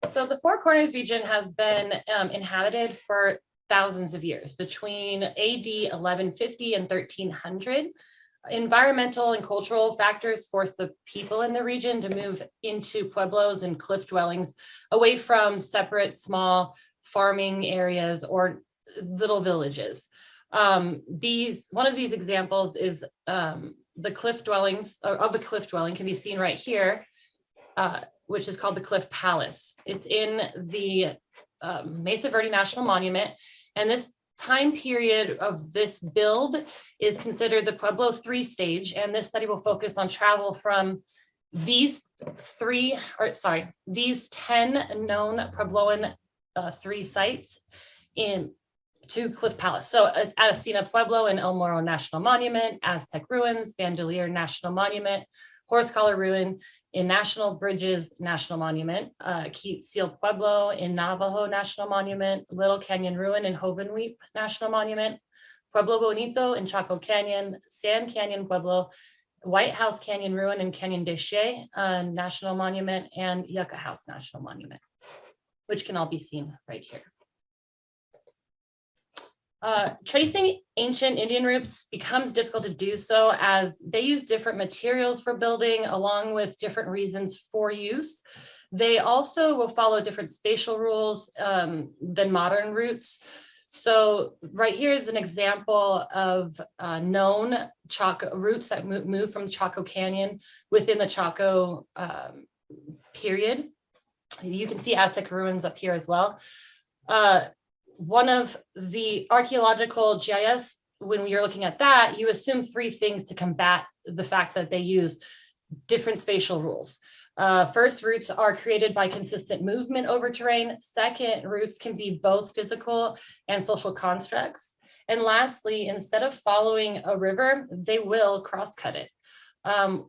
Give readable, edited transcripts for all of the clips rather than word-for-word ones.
So the Four Corners region has been inhabited for thousands of years, between AD 1150 and 1300. Environmental and cultural factors forced the people in the region to move into pueblos and cliff dwellings away from separate small farming areas or little villages. One of these examples is the cliff dwellings of a cliff dwelling can be seen right here, which is called the Cliff Palace. It's in the Mesa Verde National Monument, and this time period of this build is considered the Pueblo 3 stage, and this study will focus on travel from these 10 known Puebloan 3 sites to Cliff Palace. So Atacina Pueblo and El Morro National Monument, Aztec Ruins, Bandelier National Monument, Horse Collar Ruin in National Bridges National Monument, Quetzal Pueblo in Navajo National Monument, Little Canyon Ruin in Hovenweep National Monument, Pueblo Bonito in Chaco Canyon, Sand Canyon Pueblo, White House Canyon Ruin in Canyon de Che National Monument, and Yucca House National Monument, which can all be seen right here. Tracing ancient Indian roots becomes difficult to do so as they use different materials for building along with different reasons for use. They also will follow different spatial rules than modern roots. So right here is an example of known Chaco roots that move from Chaco Canyon within the Chaco period. You can see Aztec ruins up here as well. One of the archaeological GIS, when you're looking at that, you assume 3 things to combat the fact that they use different spatial rules. First, roots are created by consistent movement over terrain. Second, roots can be both physical and social constructs. And lastly, instead of following a river, they will cross-cut it.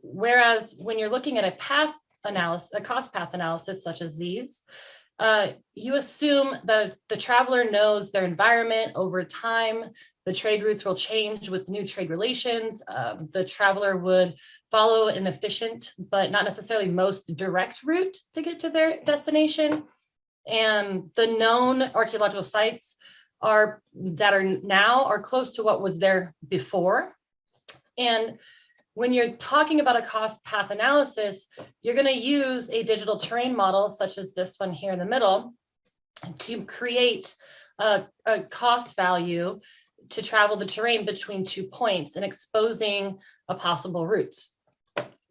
Whereas when you're looking at a path analysis, a cost path analysis such as these, you assume that the traveler knows their environment over time. The trade routes will change with new trade relations. The traveler would follow an efficient, but not necessarily most direct route to get to their destination. And the known archaeological sites that are now close to what was there before. And when you're talking about a cost path analysis, you're going to use a digital terrain model, such as this one here in the middle, to create a cost value to travel the terrain between 2 points and exposing a possible route.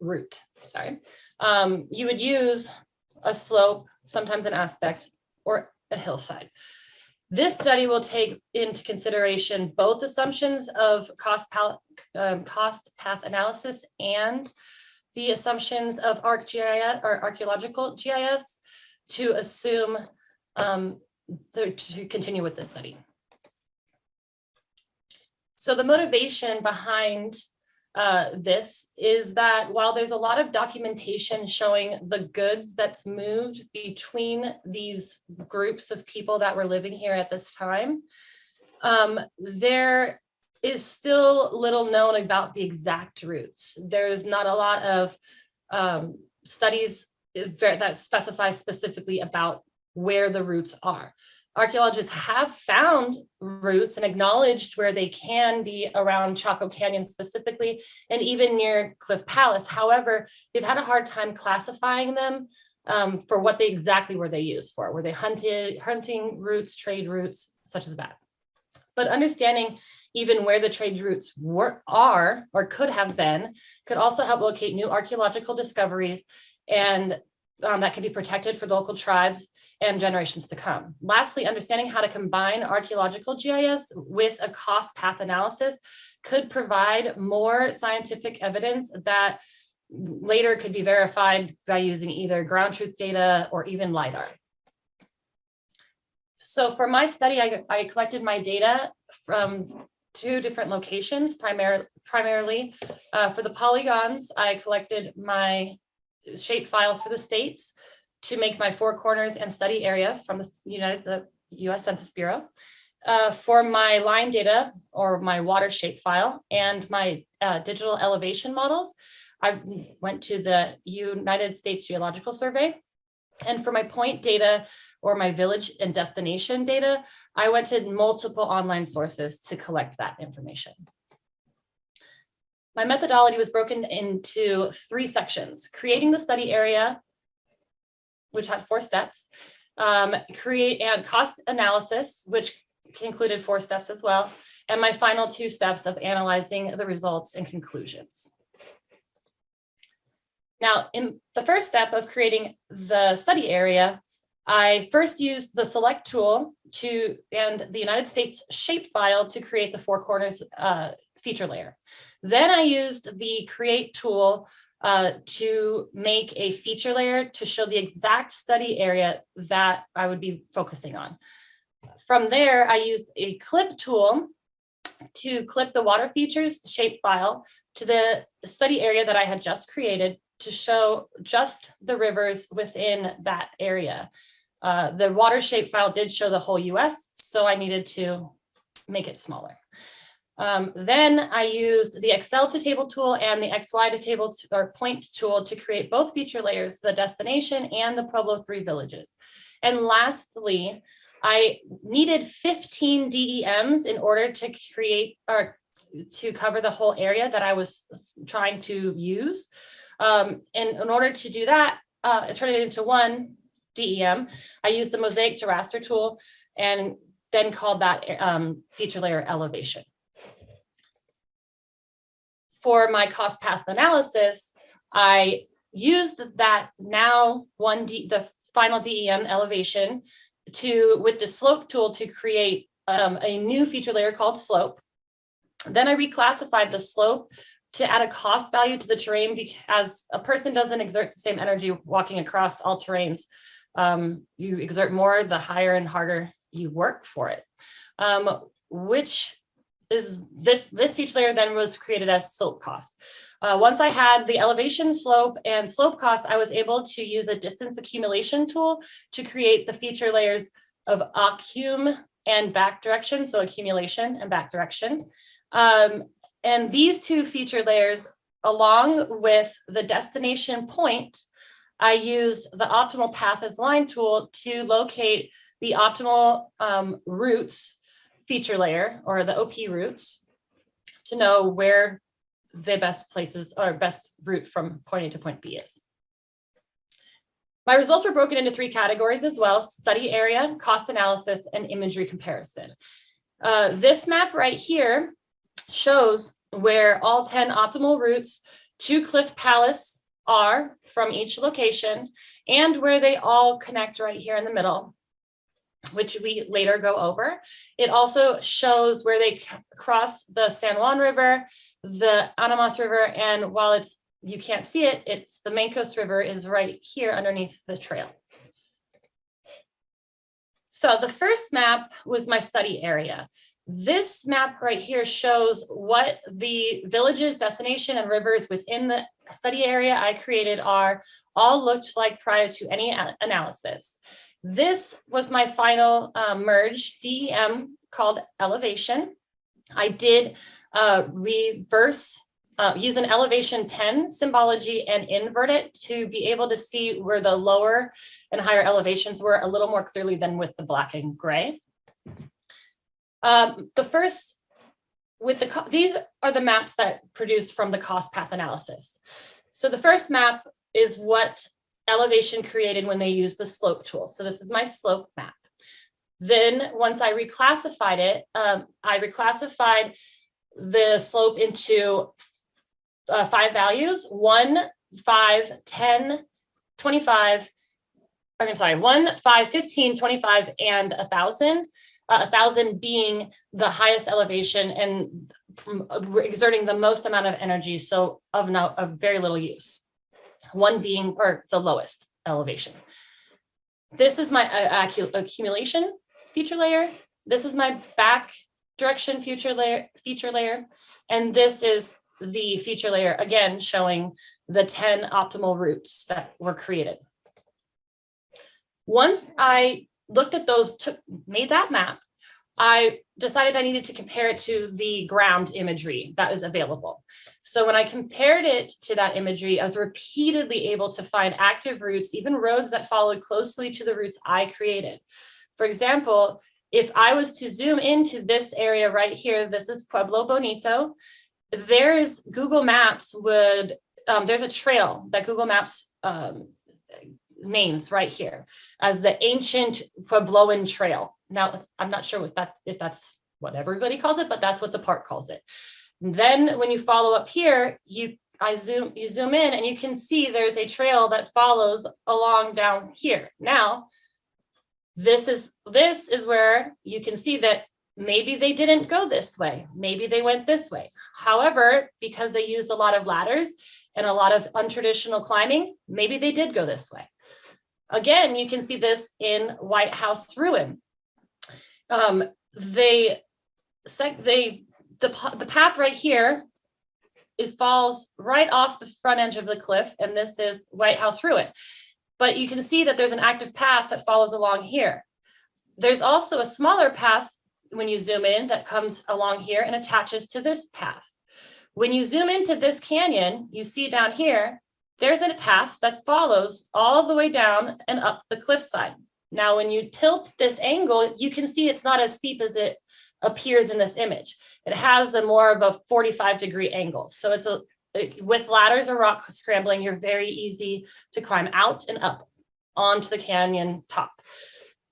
You would use a slope, sometimes an aspect, or a hillside. This study will take into consideration both assumptions of cost path analysis and the assumptions of ArcGIS or archaeological GIS to assume to continue with this study. So the motivation behind this is that while there's a lot of documentation showing the goods that's moved between these groups of people that were living here at this time, there is still little known about the exact routes. There's not a lot of studies that specify specifically about where the routes are. Archaeologists have found routes and acknowledged where they can be around Chaco Canyon specifically, and even near Cliff Palace. However, they've had a hard time classifying them for what exactly were they used for. Were they hunting routes, trade routes, such as that? But understanding even where the trade routes are or could have been could also help locate new archaeological discoveries, and that can be protected for the local tribes and generations to come. Lastly, understanding how to combine archaeological GIS with a cost path analysis could provide more scientific evidence that later could be verified by using either ground truth data or even LiDAR. So for my study, I collected my data from 2 different locations, primarily. For the polygons, I collected my shape files for the states to make my 4 corners and study area from the US Census Bureau. For my line data or my water shape file and my digital elevation models, I went to the United States Geological Survey And for my point data or my village and destination data, I went to multiple online sources to collect that information. My methodology was broken into 3 sections: creating the study area, which had 4 steps, create and cost analysis, which included 4 steps as well, and my final 2 steps of analyzing the results and conclusions. Now, in the first step of creating the study area, I first used the select tool and the United States shapefile to create the 4 corners feature layer. Then I used the create tool to make a feature layer to show the exact study area that I would be focusing on. From there, I used a clip tool to clip the water features shapefile to the study area that I had just created to show just the rivers within that area. The water shapefile did show the whole US, so I needed to make it smaller. Then I used the Excel to table tool and the XY to table or point tool to create both feature layers, the destination and the Pueblo 3 villages. And lastly, I needed 15 DEMs in order to create or to cover the whole area that I was trying to use. And in order to do that, turn it into 1 DEM, I used the mosaic to raster tool and then called that feature layer elevation. For my cost path analysis, I used that now the final DEM elevation with the slope tool to create a new feature layer called slope. Then I reclassified the slope to add a cost value to the terrain, because a person doesn't exert the same energy walking across all terrains. You exert more the higher and harder you work for it, which is this feature layer then was created as slope cost. Once I had the elevation, slope, and slope cost, I was able to use a distance accumulation tool to create the feature layers of accum and back direction, so accumulation and back direction. And these 2 feature layers, along with the destination point, I used the optimal path as line tool to locate the optimal routes feature layer, or the OP routes, to know where the best places or best route from point A to point B is. My results were broken into 3 categories as well: study area, cost analysis, and imagery comparison. This map right here shows where all 10 optimal routes to Cliff Palace are from each location, and where they all connect right here in the middle, which we later go over. It also shows where they cross the San Juan River, the Anamas River, and while you can't see it, it's the Mancos River is right here underneath the trail. So the first map was my study area. This map right here shows what the villages, destination, and rivers within the study area I created all looked like prior to any analysis. This was my final merge DEM called elevation. I did use an elevation 10 symbology and invert it to be able to see where the lower and higher elevations were a little more clearly than with the black and gray. These are the maps that produced from the cost path analysis. So the first map is what elevation created when they used the slope tool. So this is my slope map. Then once I reclassified it, I reclassified the slope into 5 values: 1, 5, 10, 25. I'm sorry, 1, 5, 15, 25, and 1,000. 1,000 being the highest elevation and exerting the most amount of energy, so of very little use. 1 being the lowest elevation. This is my accumulation feature layer. This is my back direction feature layer. And this is the feature layer, again, showing the 10 optimal routes that were created. Once I looked at those, made that map, I decided I needed to compare it to the ground imagery that is available. So when I compared it to that imagery, I was repeatedly able to find active routes, even roads that followed closely to the routes I created. For example, if I was to zoom into this area right here, this is Pueblo Bonito, there's Google Maps would, there's a trail that Google Maps names right here as the ancient Puebloan Trail. Now, I'm not sure if that's what everybody calls it, but that's what the park calls it. And then when you follow up here, you zoom in and you can see there's a trail that follows along down here. Now, this is where you can see that maybe they didn't go this way. Maybe they went this way. However, because they used a lot of ladders and a lot of untraditional climbing, maybe they did go this way. Again, you can see this in White House Ruin. The path right here falls right off the front edge of the cliff, and this is White House Ruin. But you can see that there's an active path that follows along here. There's also a smaller path when you zoom in that comes along here and attaches to this path. When you zoom into this canyon, you see down here, there's a path that follows all the way down and up the cliffside. Now, when you tilt this angle, you can see it's not as steep as it appears in this image. It has a more of a 45-degree angle. So with ladders or rock scrambling, you're very easy to climb out and up onto the canyon top.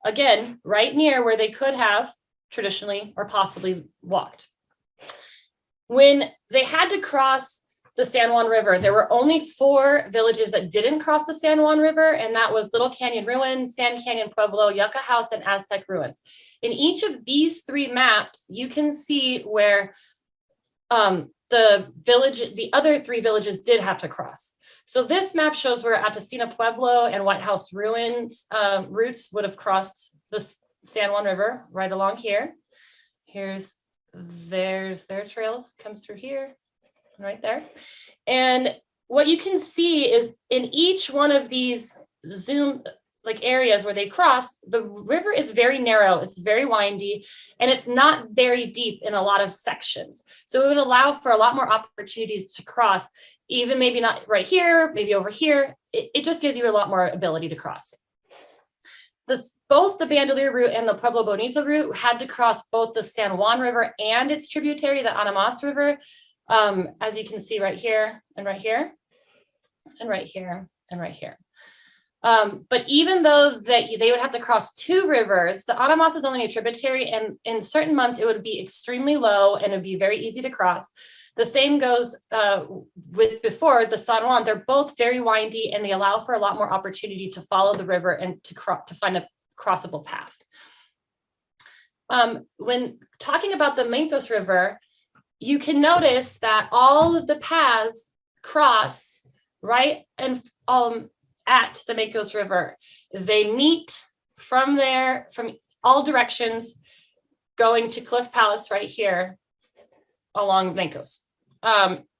Again, right near where they could have traditionally or possibly walked. When they had to cross the San Juan River, there were only 4 villages that didn't cross the San Juan River, and that was Little Canyon Ruins, Sand Canyon Pueblo, Yucca House, and Aztec Ruins. In each of these 3 maps, you can see where the other 3 villages did have to cross. So this map shows where Atacina Pueblo and White House Ruins routes would have crossed the San Juan River right along here. There's their trails, comes through here, right there. And what you can see is in each one of these areas where they cross, the river is very narrow, it's very windy, and it's not very deep in a lot of sections. So it would allow for a lot more opportunities to cross, even maybe not right here, maybe over here. It just gives you a lot more ability to cross. Both the Bandelier route and the Pueblo Bonito route had to cross both the San Juan River and its tributary, the Anamas River, as you can see right here and right here and right here and right here. But even though they would have to cross 2 rivers, the Anamas is only a tributary, and in certain months it would be extremely low and it'd be very easy to cross. The same goes with before the San Juan. They're both very windy and they allow for a lot more opportunity to follow the river and to find a crossable path. When talking about the Mancos River, you can notice that all of the paths cross right and at the Mancos River. They meet from there, from all directions, going to Cliff Palace right here along Mancos,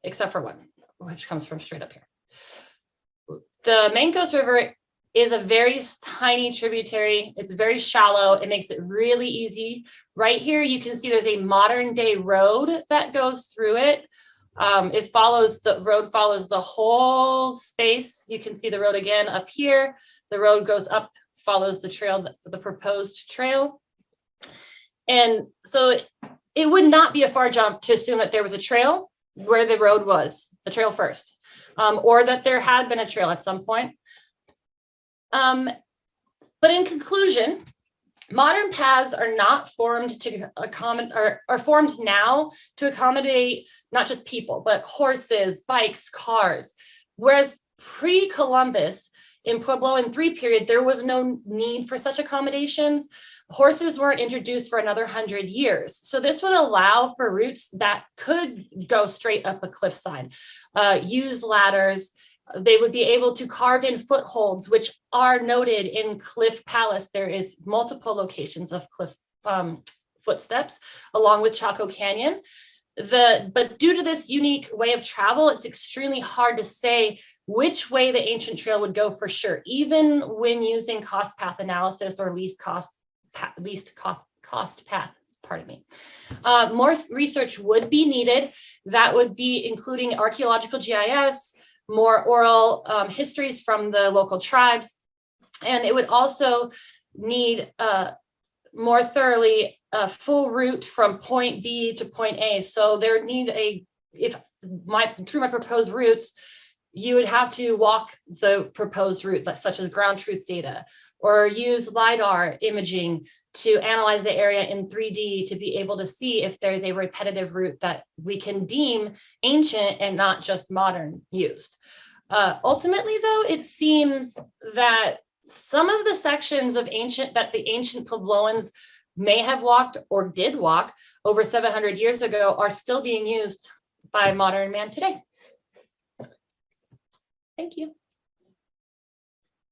except for one, which comes from straight up here. The Mancos River is a very tiny tributary. It's very shallow. It makes it really easy. Right here, you can see there's a modern day road that goes through it. The road follows the whole space. You can see the road again up here. The road goes up, follows the trail, the proposed trail. And so it would not be a far jump to assume that there was a trail where the road was, the trail first, or that there had been a trail at some point. But in conclusion, modern paths are not formed to accommodate, or are formed now to accommodate not just people, but horses, bikes, cars. Whereas pre-Columbus, in Puebloan III period, there was no need for such accommodations. Horses weren't introduced for another 100 years. So this would allow for routes that could go straight up a cliffside, use ladders. They would be able to carve in footholds, which are noted in Cliff Palace. There is multiple locations of cliff footsteps along with Chaco Canyon. But due to this unique way of travel, it's extremely hard to say which way the ancient trail would go for sure, even when using cost path analysis or least cost path pardon me. More research would be needed. That would be including archaeological GIS, more oral histories from the local tribes. And it would also need more thoroughly a full route from point B to point A. So there would need through my proposed routes, you would have to walk the proposed route, such as ground truth data, or use LiDAR imaging to analyze the area in 3D to be able to see if there's a repetitive route that we can deem ancient and not just modern used. Ultimately, though, it seems that some of the sections of the ancient Puebloans may have walked or did walk over 700 years ago are still being used by modern man today. Thank you.